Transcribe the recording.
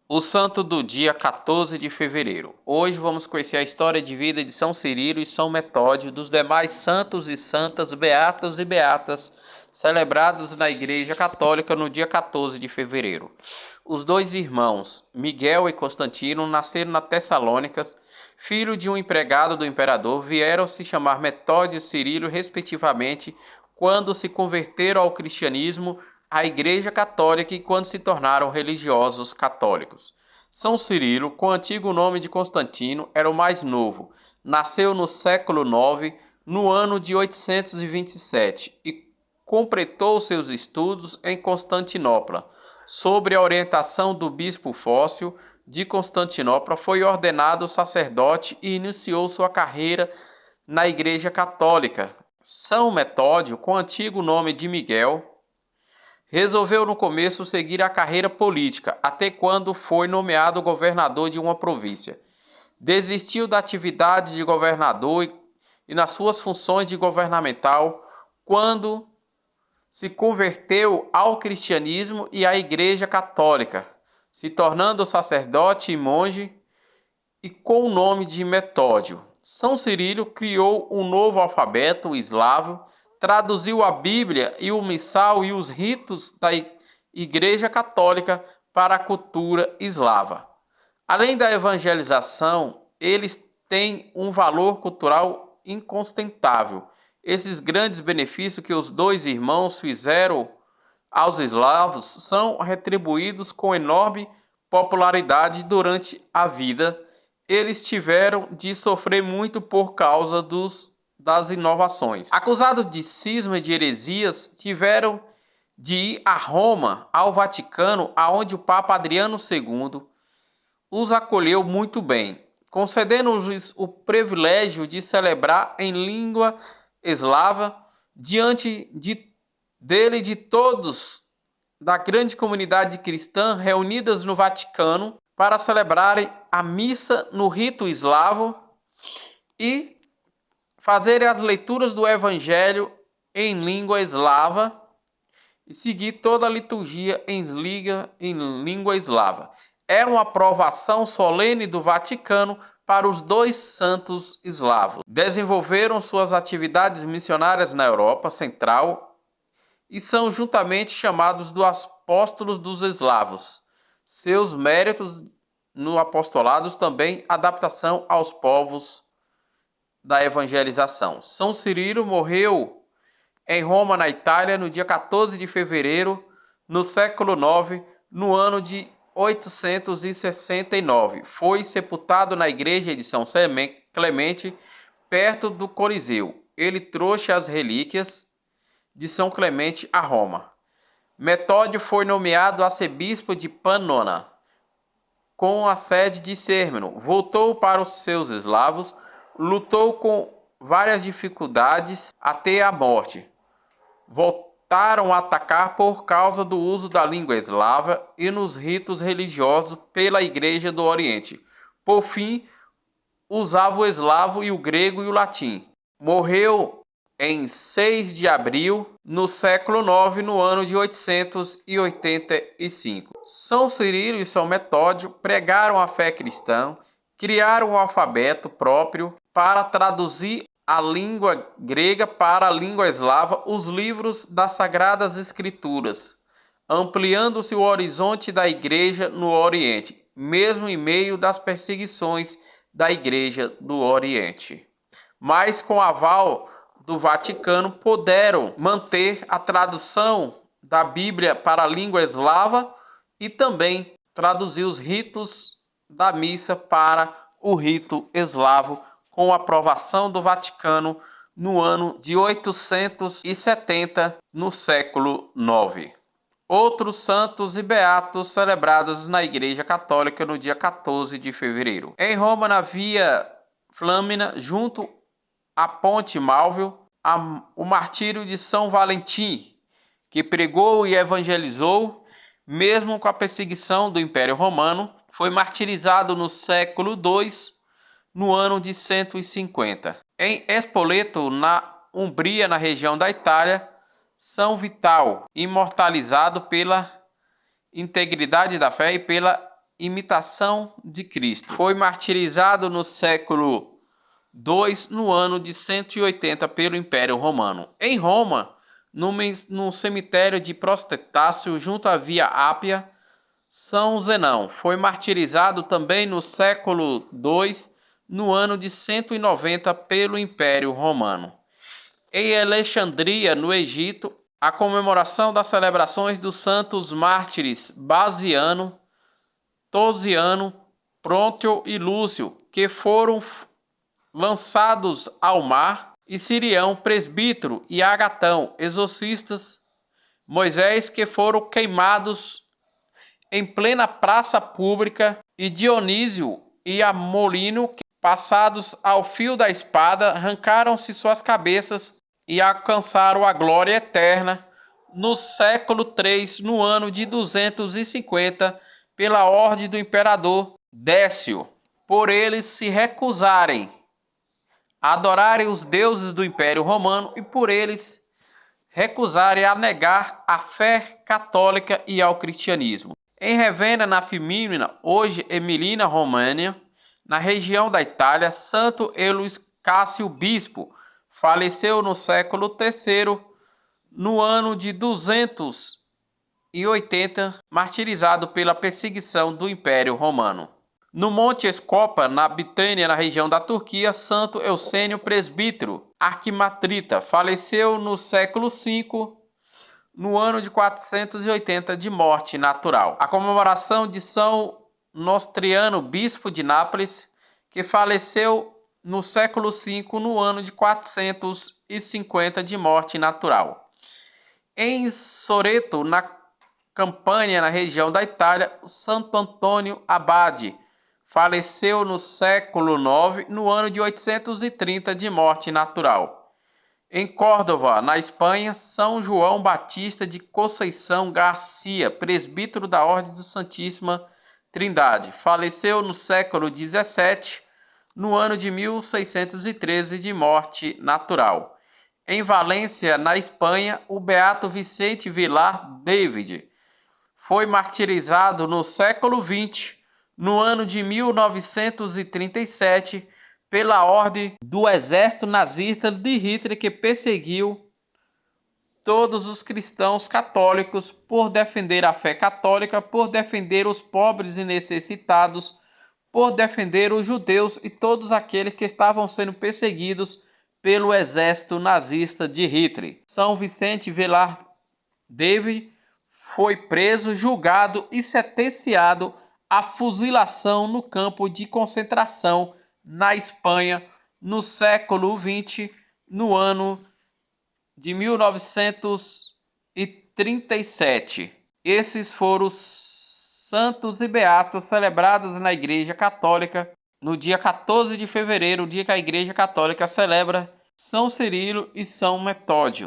O santo do dia 14 de fevereiro. Hoje vamos conhecer a história de vida de São Cirilo e São Metódio, dos demais santos e santas, beatos e beatas, celebrados na Igreja Católica no dia 14 de fevereiro. Os dois irmãos, Miguel e Constantino, nasceram na Tessalônicas, filho de um empregado do imperador, vieram se chamar Metódio e Cirilo, respectivamente, quando se converteram ao cristianismo, à Igreja Católica e quando se tornaram religiosos católicos. São Cirilo, com o antigo nome de Constantino, era o mais novo. Nasceu no século IX, no ano de 827, e completou seus estudos em Constantinopla. Sob a orientação do bispo Fócio de Constantinopla, foi ordenado sacerdote e iniciou sua carreira na Igreja Católica. São Metódio, com o antigo nome de Miguel, resolveu no começo seguir a carreira política, até quando foi nomeado governador de uma província. Desistiu da atividade de governador e nas suas funções de governamental quando se converteu ao cristianismo e à Igreja Católica, se tornando sacerdote e monge e com o nome de Metódio. São Cirilo criou um novo alfabeto, o eslavo, traduziu a Bíblia e o missal e os ritos da Igreja Católica para a cultura eslava. Além da evangelização, eles têm um valor cultural incontestável. Esses grandes benefícios que os dois irmãos fizeram aos eslavos são retribuídos com enorme popularidade durante a vida. Eles tiveram de sofrer muito por causa das inovações. Acusados de cisma e de heresias, tiveram de ir a Roma, ao Vaticano, aonde o Papa Adriano II os acolheu muito bem, concedendo-lhes o privilégio de celebrar em língua eslava diante dele de todos da grande comunidade cristã reunidas no Vaticano para celebrarem a missa no rito eslavo e fazerem as leituras do Evangelho em língua eslava e seguir toda a liturgia em língua eslava. É uma aprovação solene do Vaticano para os dois santos eslavos. Desenvolveram suas atividades missionárias na Europa Central e são juntamente chamados dos apóstolos dos eslavos. Seus méritos no apostolado também adaptação aos povos da evangelização. São Cirilo morreu em Roma, na Itália, no dia 14 de fevereiro, no século IX, no ano de 869. Foi sepultado na igreja de São Clemente, perto do Coliseu. Ele trouxe as relíquias de São Clemente a Roma. Metódio foi nomeado arcebispo de Pannona, com a sede de Sérmino. Voltou para os seus eslavos, lutou com várias dificuldades até a morte. Voltaram a atacar por causa do uso da língua eslava e nos ritos religiosos pela Igreja do Oriente. Por fim, usava o eslavo e o grego e o latim. Morreu em 6 de abril, no século IX, no ano de 885. São Cirilo e São Metódio pregaram a fé cristã, criaram um alfabeto próprio para traduzir a língua grega para a língua eslava, os livros das Sagradas Escrituras, ampliando-se o horizonte da Igreja no Oriente, mesmo em meio das perseguições da Igreja do Oriente. Mas com aval do Vaticano, puderam manter a tradução da Bíblia para a língua eslava e também traduzir os ritos da missa para o rito eslavo, com a aprovação do Vaticano no ano de 870, no século IX. Outros santos e beatos celebrados na Igreja Católica no dia 14 de fevereiro. Em Roma, na Via Flâmina, junto à Ponte Malvio, o martírio de São Valentim, que pregou e evangelizou, mesmo com a perseguição do Império Romano, foi martirizado no século II, no ano de 150. Em Spoleto, na Umbria, na região da Itália, São Vital, imortalizado pela integridade da fé e pela imitação de Cristo. Foi martirizado no século II, no ano de 180, pelo Império Romano. Em Roma, no cemitério de Prostácio, junto à Via Ápia, São Zenão foi martirizado também no século II, no ano de 190, pelo Império Romano. Em Alexandria, no Egito, a comemoração das celebrações dos santos mártires Baziano, Tosiano, Prôntio e Lúcio, que foram lançados ao mar, e Sirião, presbítero, e Agatão, exorcistas, Moisés, que foram queimados em plena praça pública, e Dionísio e Amolino, passados ao fio da espada, arrancaram-se suas cabeças e alcançaram a glória eterna no século III, no ano de 250, pela ordem do imperador Décio, por eles se recusarem a adorarem os deuses do Império Romano e por eles recusarem a negar a fé católica e ao cristianismo. Em Ravenna, na Firmina, hoje Emília-Romagna, na região da Itália, Santo Euscácio Bispo faleceu no século III, no ano de 280, martirizado pela perseguição do Império Romano. No Monte Escopa, na Bitânia, na região da Turquia, Santo Eusênio Presbítero Arquimatrita faleceu no século V, no ano de 480, de morte natural. A comemoração de São Nostriano, bispo de Nápoles, que faleceu no século V, no ano de 450, de morte natural. Em Soreto, na Campânia, na região da Itália, o Santo Antônio Abade faleceu no século IX, no ano de 830, de morte natural. Em Córdoba, na Espanha, São João Batista de Conceição Garcia, presbítero da Ordem do Santíssima Trindade, faleceu no século XVII, no ano de 1613, de morte natural. Em Valência, na Espanha, o beato Vicente Vilar David foi martirizado no século XX, no ano de 1937, pela ordem do exército nazista de Hitler, que perseguiu todos os cristãos católicos por defender a fé católica, por defender os pobres e necessitados, por defender os judeus e todos aqueles que estavam sendo perseguidos pelo exército nazista de Hitler. São Vicente Vilar David foi preso, julgado e sentenciado à fuzilação no campo de concentração na Espanha no século XX, no ano de 1937. Esses foram os santos e beatos celebrados na Igreja Católica no dia 14 de fevereiro, o dia que a Igreja Católica celebra São Cirilo e São Metódio.